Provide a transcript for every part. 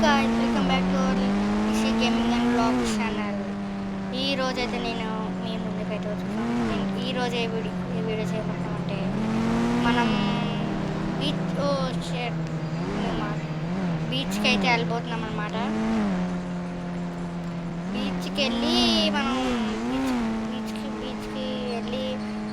guys, welcome back to our PC Gaming and Vlog channel. ఈ రోజు అయితే నేను మీ ముందుకైతే వచ్చేసాను. ఈ రోజు ఏ వీడియో చేయబోతున్నామంటే మనం బీచ్కి అయితే వెళ్ళిపోతున్నాం అనమాట. బీచ్కి వెళ్ళి మనం బీచ్కి వెళ్ళి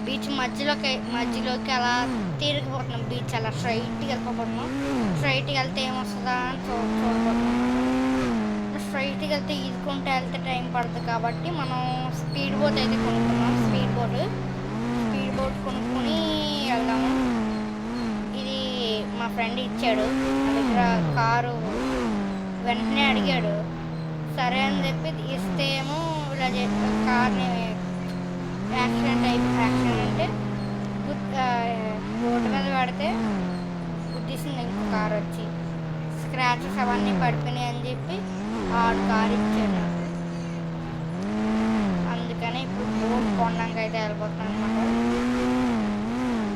బీచ్ మధ్యలోకి అలా తిరిగిపోతున్నాం. బీచ్ అలా స్ట్రైట్గా వెళ్ళిపోతున్నాం. స్ట్రైట్గా వెళ్తే ఏమొస్తుందా అని చూడబోతున్నాం. స్ట్రైట్గా వెళ్తే ఈదుకుంటూ వెళ్తే టైం పడుతుంది కాబట్టి మనం స్పీడ్ బోట్ అయితే కొనుక్కున్నాం. స్పీడ్ బోట్ కొనుక్కొని వెళ్దాము. ఇది మా ఫ్రెండ్ ఇచ్చాడు. నా దగ్గర కారు వెంటనే అడిగాడు. సరే అని చెప్పి ఇస్తే ఏమో ఇలా కార్ని యాక్సిడెంట్ అంటే రోడ్డు మీద పడితే గుద్దేసింది ఇంకో కారు వచ్చి. స్క్రాచెస్ అవన్నీ పడిపోయినాయి అని చెప్పి ఆడు కారు ఇచ్చాడు నాకు. అందుకని ఇప్పుడు బోట్ కొనడానికి అయితే వెళ్ళిపోతున్నాను అనమాట.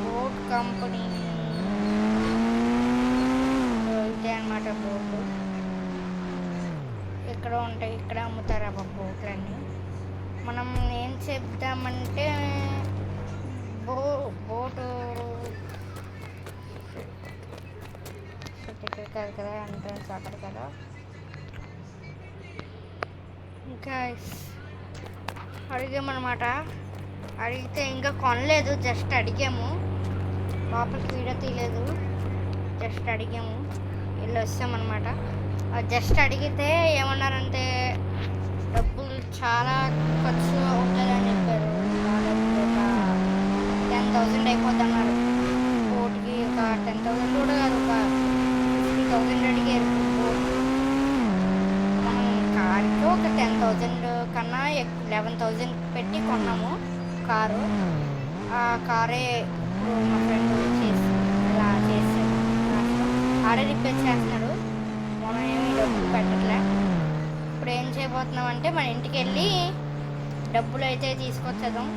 బోట్ కంపెనీ ఇదే అనమాట. బోటు ఇక్కడ ఉంటాయి, ఇక్కడ అమ్ముతారు అబ్బా బోట్లన్నీ. మనం ఏం చెప్దామంటే బోటు కాదు కదా, ఎంట్రన్స్ అక్కడ కదా. ఇంకా అడిగామన్నమాట. అడిగితే ఇంకా కొనలేదు, జస్ట్ అడిగాము. లోపలికి వీడియో తీయలేదు, జస్ట్ అడిగాము. వెళ్ళి వస్తామన్నమాట. జస్ట్ అడిగితే ఏమన్నారంటే డబ్బులు చాలా ఖర్చు అవుతుందని చెప్పారు. 10,000 అయిపోద్ది అన్నారు. బోట్కి ఒక 10,000 కూడా కాదు, ఒక 50,000 అడిగారు. మనం కార్కి ఒక 10,000 కన్నా 11,000 పెట్టి కొన్నాము కారు. ఆ కారే ఇప్పుడు మా ఫ్రెండ్ ఇలా చేసాడు, ఆడే రిపేర్ చేస్తున్నాడు. మనం ఏమి డబ్బులు పెట్టట్లే. ఇప్పుడు ఏం చేయబోతున్నాం అంటే మన ఇంటికి వెళ్ళి డబ్బులు అయితే తీసుకొచ్చేద్దాం.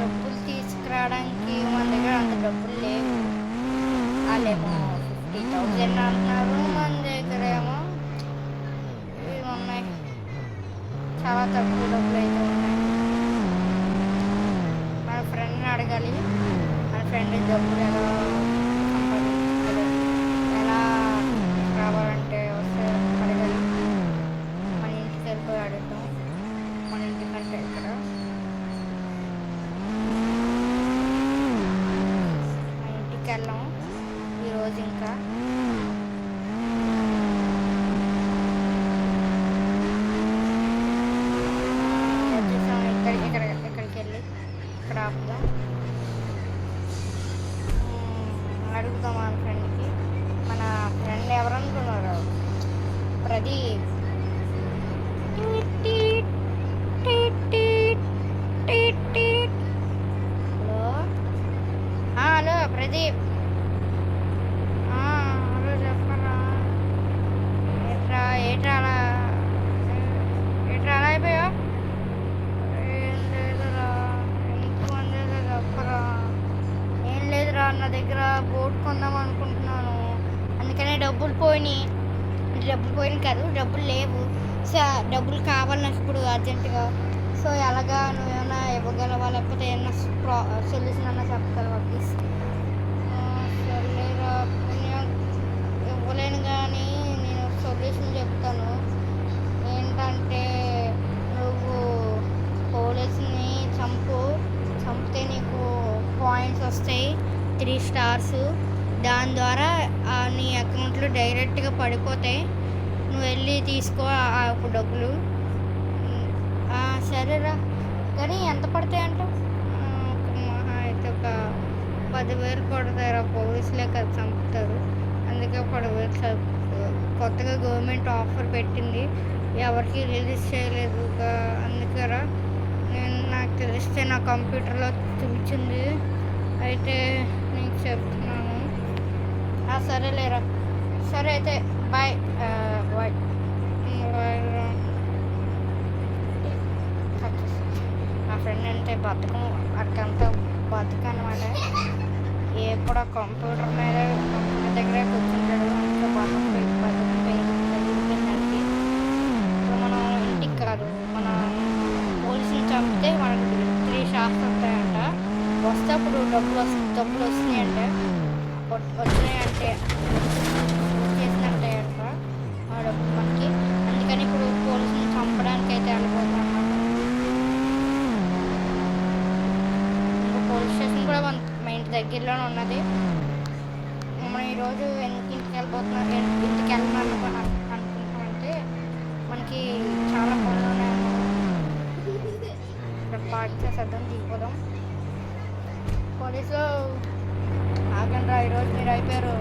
డబ్బులు తీసుకురావడానికి మన దగ్గర అంత డబ్బులు లేవు. వాళ్ళేమో 50,000 అంటున్నారు, మన దగ్గర ఏమో ఇవి ఉన్నాయి, చాలా తక్కువ డబ్బులు అయితే ఉన్నాయి. మన ఫ్రెండ్ని అడగాలి. మన ఫ్రెండ్ డబ్బులు ఎలా సంపాదించాలి, ఎలా రావాలంటే వస్తే అడగాలి. మన ఇంటికి వెళ్ళిపోయి అడుగుతాం. మన ఇంటికంటే ఇక్కడ మన ఇంటికి వెళ్ళాము ఈరోజు. ఇంకా వచ్చేసాము. ఇక్కడికి వెళ్ళి ఇక్కడ ఆపుదాం. అడుగుతాం మన ఫ్రెండ్కి. మన ఫ్రెండ్ ఎవరు అనుకున్నారు? ప్రదీప్. హలో ప్రదీప్. హలో చెప్పరా. ఏట్రా అలా అయిపోయా? ఏం లేదురా, ఎందుకు అనేది చెప్పరా. ఏం లేదురా, నా దగ్గర బోట్ కొందాం అనుకుంటున్నాను. అందుకనే డబ్బులు పోయినాయి కాదు, డబ్బులు లేవు. సో డబ్బులు కావాలి నాకు ఇప్పుడు అర్జెంటుగా. సో ఎలాగా నువ్వేమన్నా ఇవ్వగలవా, లేకపోతే ఏమన్నా సొల్యూషన్ అన్నా చెప్పగలవా ప్లీజ్? సరేరా, నేను ఇవ్వలేను కానీ నేను సొల్యూషన్ చెప్తాను. ఏంటంటే నువ్వు పోలీసుని చంపితే నీకు పాయింట్స్ వస్తాయి, 3 స్టార్స్. దాని ద్వారా నీ అకౌంట్లో డైరెక్ట్గా పడిపోతాయి. నువ్వు వెళ్ళి తీసుకో ఆ డబ్బులు. సరేరా, కానీ ఎంత పడతాయి అంట? అయితే ఒక 10,000 పడతాయిరా. పోలీసులే కదా చంపుతారు, అందుకే 10,000. కొత్తగా గవర్నమెంట్ ఆఫర్ పెట్టింది, ఎవరికి రిలీజ్ చేయలేదు. అందుకేరా, నాకు తెలిస్తే నా కంప్యూటర్లో చూపించింది, అయితే నీకు చెప్తున్నాను. సరేలేరా. సరే అయితే బాయ్. బాయ్. మా ఫ్రెండ్ అంటే అక్కడంతా బతుకనమాట. ఎప్పుడో కంప్యూటర్ దగ్గరే కూర్చుంటాడు, ఇంకా బతుకు డబ్బులు వస్తున్నాయంటే వచ్చినాయంటే చేసినట్టే అంట ఆ డబ్బులు మనకి. అందుకని ఇప్పుడు పోలీసుని చంపడానికి అయితే వెళ్ళిపోతున్నాం అన్నమాట. ఇంకా పోలీస్ స్టేషన్ కూడా మా ఇంటి దగ్గరలోనే ఉన్నది. మనం ఈరోజు ఇంటికి వెళ్ళిపోతున్నాం, ఇంటికి వెళ్ళాలి అనుకుంటున్నామంటే మనకి చాలా పనులు ఉన్నాయి. ఇక్కడ పార్క్ చేసేద్దాం, దిగిపోదాం. పోలీసులు ఆగండ్రా, ఈరోజు మీరు అయిపోయారు.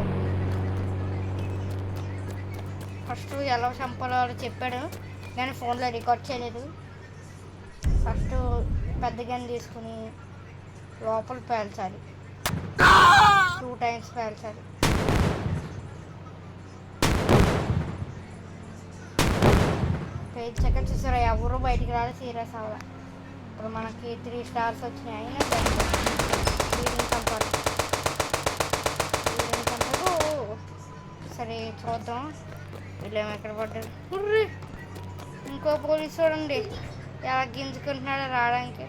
ఫస్ట్ ఎలా చంపాలో చెప్పాడు కానీ ఫోన్లో రికార్డ్ చేయలేదు. ఫస్ట్ పెద్ద గన్ తీసుకుని లోపల పేల్చాలి, 2 times పేల్చాలి. పేల్చాక చూసారా ఎవరు బయటికి రాలి సీరియస్ అవ్వాలి. ఇప్పుడు మనకి 3 stars వచ్చినాయి. అయినా వీడిని చంపాలి. సరే చూద్దాం వీళ్ళేమో ఎక్కడ పడ్డారు. ఇంకో పోలీసు చూడండి ఎలా గింజుకుంటున్నాడో రావడానికి.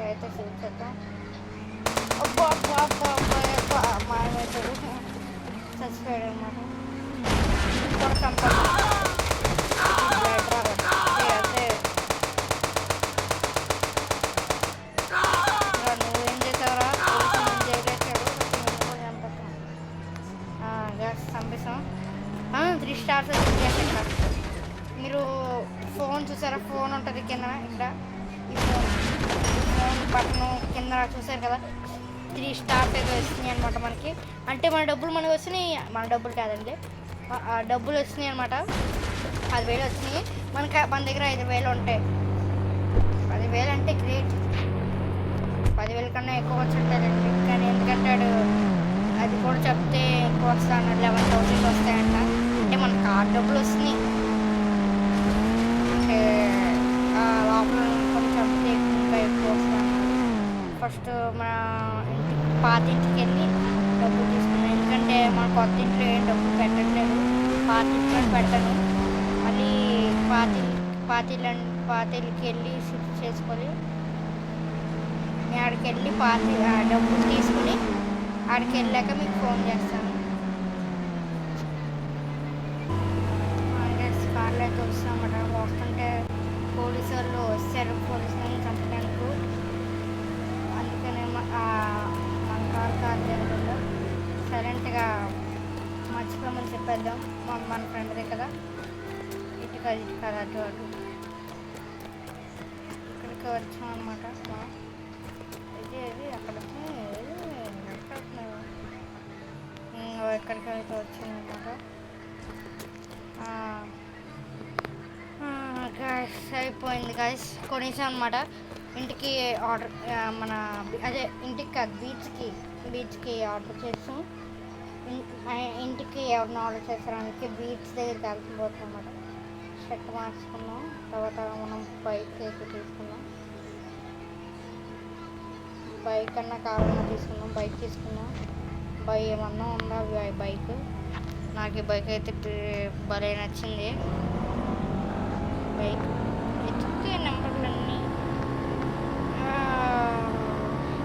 అయితే చూసేద్దాం. అబ్బా అబ్బా అబ్బా అబ్బా మాయమవుతాడు, చచ్చిపోయాడు అనమాట. కూడా చంపాలి. అదే నువ్వేం చేసావురా, చేయలేసాడు, చంపేసాం. 3 stars వచ్చేసాక మీరు ఫోన్ చూసారా, ఫోన్ ఉంటుంది కింద. ఇక్కడ ఈ ఫోన్ బటన్ కింద చూసారు కదా, 3 stars అయితే వస్తున్నాయి అనమాట మనకి. అంటే మన డబ్బులు మనకు వచ్చినాయి, మన డబ్బులు కాదండి, డబ్బులు వచ్చినాయి అనమాట. 10,000 వచ్చినాయి మనకి. మన దగ్గర 5,000 ఉంటాయి. 10,000 అంటే గ్రేట్. 10,000 కన్నా ఎక్కువ వచ్చి ఉంటారండి. కానీ ఎందుకంటే అది కూడా చెప్తే ఎక్కువ వస్తా అన్నాడు, 11,000 వస్తాయంట. అంటే మన కార్డు డబ్బులు వస్తున్నాయి. అంటే లోపల కొంచెం ఇంకా ఎక్కువ వస్తాయి. ఫస్ట్ మన పాత ఇంటికి వెళ్ళి డబ్బులు తీసుకున్నాం. ఎందుకంటే మన కొత్త ఇంట్లో ఏం డబ్బులు పెట్టట్లేదు, పాత ఇంట్లో పెట్టను. మళ్ళీ పాతిళ్ళకి వెళ్ళి షిఫ్ట్ చేసుకొని నేను ఆడికి వెళ్ళి డబ్బులు తీసుకుని ఆడికి వెళ్ళాక మీకు ఫోన్ చేస్తాను. కార్లో అయితే వస్తామన్నమాట. వస్తుంటే పోలీసు వాళ్ళు వచ్చారు పోలీసులను చంపడానికి. అందుకనే మన కార్ జరుగుతుందో సైలెంట్గా మర్చిపోమని చెప్పేద్దాం. మన ఫ్రెండ్దే కదా, ఇటు కాదు అటు ఇక్కడికి వచ్చాం అనమాట. ఇది అక్కడికి ఎక్కడికి అయితే వచ్చామన్నమాట. గాయస్ అయిపోయింది గాయస్, కొనేసాం అనమాట. ఇంటికి ఆర్డర్ మన అదే ఇంటికి కాదు బీచ్కి ఆర్డర్ చేసాం. ఇంటికి ఎవరిని ఆర్డర్ చేసాడానికి బీచ్ దగ్గరికి వెళ్ళిపోతాం అన్నమాట. షర్ట్ మార్చుకున్నాం, తర్వాత మనం బైక్ అయితే తీసుకున్నాం. బైక్ అన్నా కావాలన్నా తీసుకున్నాం. బైక్ తీసుకున్నాం. ఏమన్నా ఉందా బైక్? నాకు ఈ బైక్ అయితే భలే నచ్చింది. బైక్ ఎత్తుకే నెంబర్లన్నీ.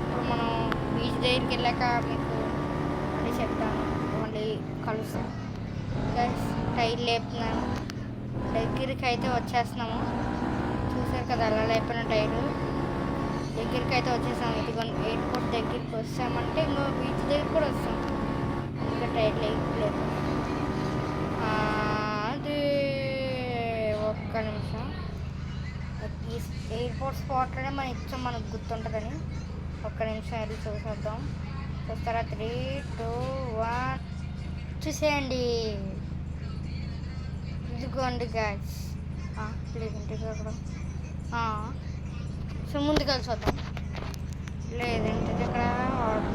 ఇప్పుడు మనం బీచ్ దగ్గరికి వెళ్ళాక మీకు మళ్ళీ చెప్తాను, మళ్ళీ కలుస్తాను. టైర్ లేపుతున్నాను, దగ్గరికి అయితే వచ్చేస్తున్నాము. చూసారు కదా అలా లేపిన టైరు. దగ్గరికి అయితే వచ్చేసాము. ఇదిగోండి ఎయిర్పోర్ట్ దగ్గరికి వస్తామంటే ఇంకో బీచ్ దగ్గర కూడా వస్తాం. ఇంకా టైర్ లేదు. అది ఒక్క నిమిషం. ఈ ఎయిర్పోర్ట్ స్పాట్లోనే మన ఇష్టం మనకు గుర్తుంటుందని ఒక్క నిమిషం వెళ్ళి చూసేద్దాం. చూస్తారా? 3, 2, 1 చూసేయండి. ఇదిగోండి గ్యాస్. లేదంటే ఇక్కడ సో ముందుకు వెళ్ళి చూద్దాం. లేదంటే ఇక్కడ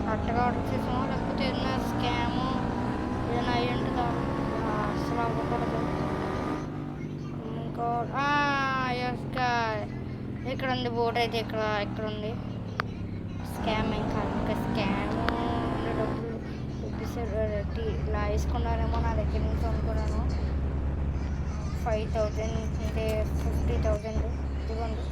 కరెక్ట్గా ఆర్డర్ చేసాము, లేకపోతే ఏదైనా స్కాము ఏదైనా అయ్యి ఉంటుందా? అసలు అవ్వకూడదు. ఇంకో ఇక్కడ ఉంది బోర్డు అయితే, ఇక్కడ ఉంది. స్కామ్ ఏం కాదు, ఇంకా స్కామ్ డబ్బులు చూపిస్తారు ఇలా వేసుకున్నారేమో నా దగ్గర నుంచి అనుకున్నాను. 5,000 అంటే 50,000 ఇదిగోండి.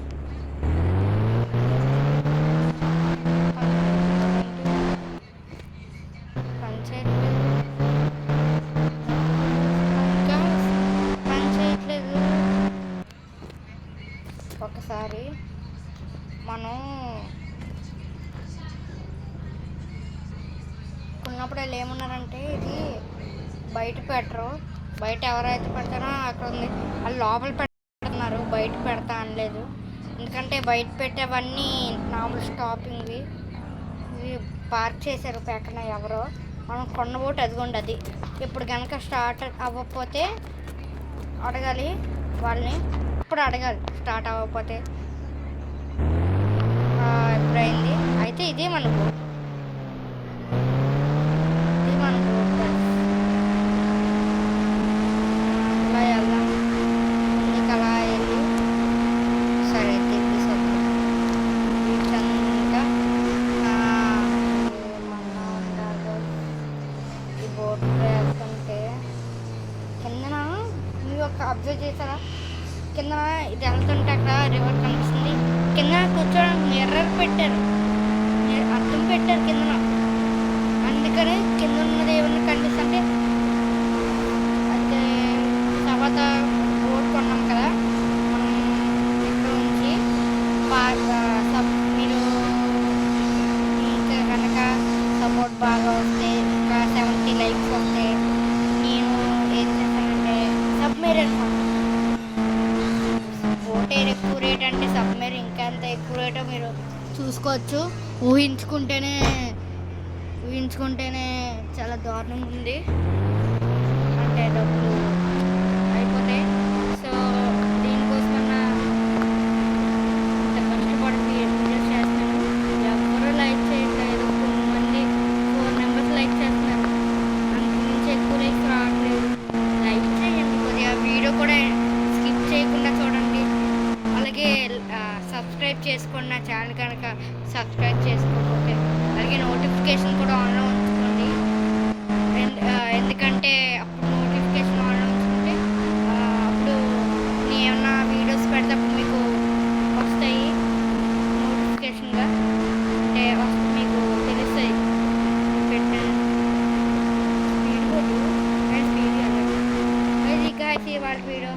అప్పుడు వాళ్ళు ఏమన్నారంటే ఇది బయట పెట్టరు, బయట ఎవరైతే పెడతారో అక్కడ ఉంది, వాళ్ళు లోపల పెడుతున్నారు, బయట పెడతా అనలేదు. ఎందుకంటే బయట పెట్టేవన్నీ మామూలు స్టాపింగ్వి, ఇవి పార్క్ చేశారు పక్కన ఎవరో. మనం కొన్నబోటు అదిగోండి అది. ఇప్పుడు కనుక స్టార్ట్ అవ్వకపోతే అడగాలి వాళ్ళని, ఇప్పుడు అడగాలి స్టార్ట్ అవ్వకపోతే. ఎప్పుడైంది అయితే ఇదే మన బోట్, ఇది మన బోట్. అలా వెళ్దాం ముందుకు, అలా వెళ్ళి సరే తిరిగి వద్దాం. బీచ్ అంతా ఏమన్నా ఉండాలో. ఈ బోట్లో వెళ్తుంటే కిందన మీరు ఒక అబ్జర్వ్ చేశారా, కింద ఇది వెళ్తుంటే అక్కడ రివర్ కనిపిస్తుంది. కింద కూర్చోడానికి మిర్రర్ పెట్టారు, అర్థం పెట్టారు కిందన. అందుకని కింద ఉన్నది ఏమన్నా కనిపిస్తుంటే అదే తర్వాత బోట్ కొన్నాం కదా మనం, ఇక్కడ నుంచి మీరు ఇంకా కనుక సపోర్ట్ బాగా వస్తే, ఇంకా 70 లైక్స్ వస్తే నేను ఏం చేస్తానంటే సబ్మెరీన్ బోట్ ఎక్కువ రేట్ అంటే సబ్మెరీన్ ఇంకా ఎంత ఎక్కువ రేటో మీరు చూసుకోవచ్చు. ఊహించుకుంటేనే చాలా దారుణంగా ఉంది, అంటే డబ్బులు అయిపోతాయి. సో దీనికోసమన్నా ఇంత కష్టపడి వీడియోస్ చేస్తున్నాను. ఎవరు లైక్ చేయట్లేదు, కొంతమంది 4 members లైక్ చేస్తున్నారు, అంతకుమించి ఎక్కువ లైక్స్ రావట్లేదు. లైక్ చేయండి కొద్దిగా, వీడియో కూడా స్కిప్ చేయకుండా చూడండి. అలాగే సబ్స్క్రైబ్ చేసుకోండి నా ఛానల్ కనుక సబ్స్క్రైబ్ చేసుకోకపోతే. అలాగే నోటిఫికేషన్ కూడా ఆన్లో ఉంచుకోండి, ఎందుకంటే అప్పుడు నోటిఫికేషన్ ఆన్లో ఉంచుకుంటే అప్పుడు నేను ఏమన్నా వీడియోస్ పెడతప్పుడు మీకు వస్తాయి నోటిఫికేషన్గా, అంటే వస్తే మీకు తెలుస్తాయి పెట్టాను. స్పీడ్ పోదు కానీ స్పీడ్ వెళ్ళదు. అది ఇక అయితే వాళ్ళ వీడియో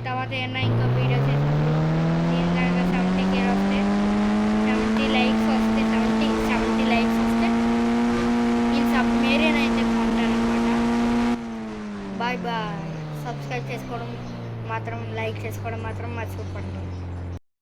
తర్వాత ఏమన్నా ఇంకా వీడియో చేసినప్పుడు దీని కనుక 70K వస్తే, 70 లైక్స్ వస్తే, 70 లైక్స్ వస్తే నేను సబ్మెరీన్ అయితే కొంటాను అనమాట. Bye bye. సబ్స్క్రైబ్ చేసుకోవడం మాత్రం, లైక్ చేసుకోవడం మాత్రం మర్చిపోకండి.